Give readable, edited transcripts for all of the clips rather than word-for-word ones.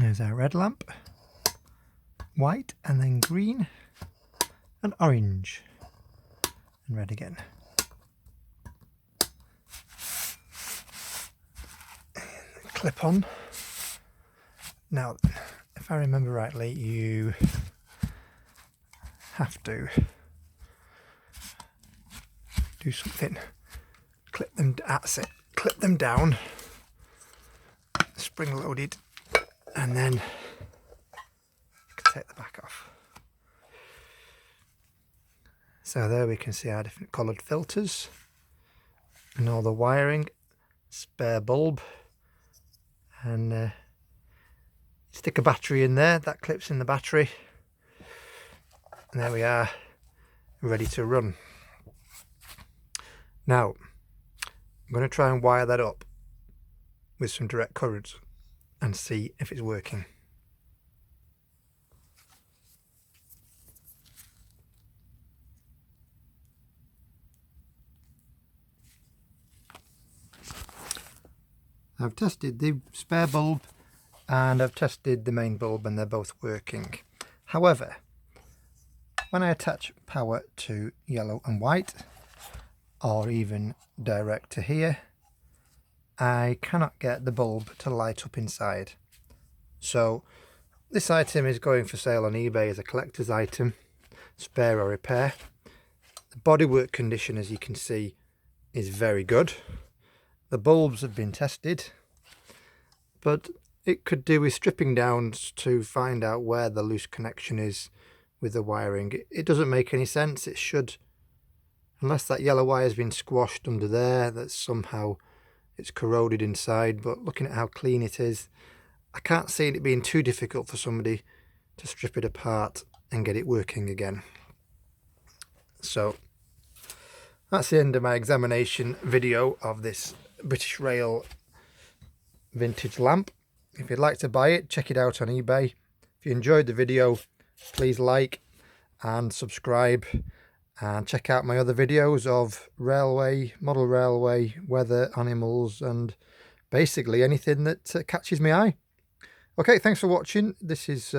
There's our red lamp, white, and then green, and orange, and red again. Clip on. Now, if I remember rightly, you have to do something. Clip them, that's it. Clip them down, spring loaded, and then you can take the back off. So there we can see our different coloured filters and all the wiring, spare bulb, and stick a battery in there. That clips in the battery, and there we are, ready to run. Now I'm going to try and wire that up with some direct current and see if it's working. I've tested the spare bulb and I've tested the main bulb, and they're both working. However, when I attach power to yellow and white, or even direct to here, I cannot get the bulb to light up inside. So this item is going for sale on eBay as a collector's item, spare or repair. The bodywork condition, as you can see, is very good. The bulbs have been tested, but it could do with stripping down to find out where the loose connection is with the wiring. It doesn't make any sense. It should, unless that yellow wire has been squashed under there, that somehow it's corroded inside. But looking at how clean it is, I can't see it being too difficult for somebody to strip it apart and get it working again. So that's the end of my examination video of this British Rail vintage lamp. If you'd like to buy it, check it out on eBay. If you enjoyed the video, please like and subscribe, and check out my other videos of railway, model railway, weather, animals, and basically anything that catches my eye. Okay, thanks for watching. This is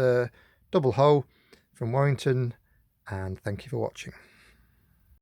Double Ho from Warrington, and thank you for watching.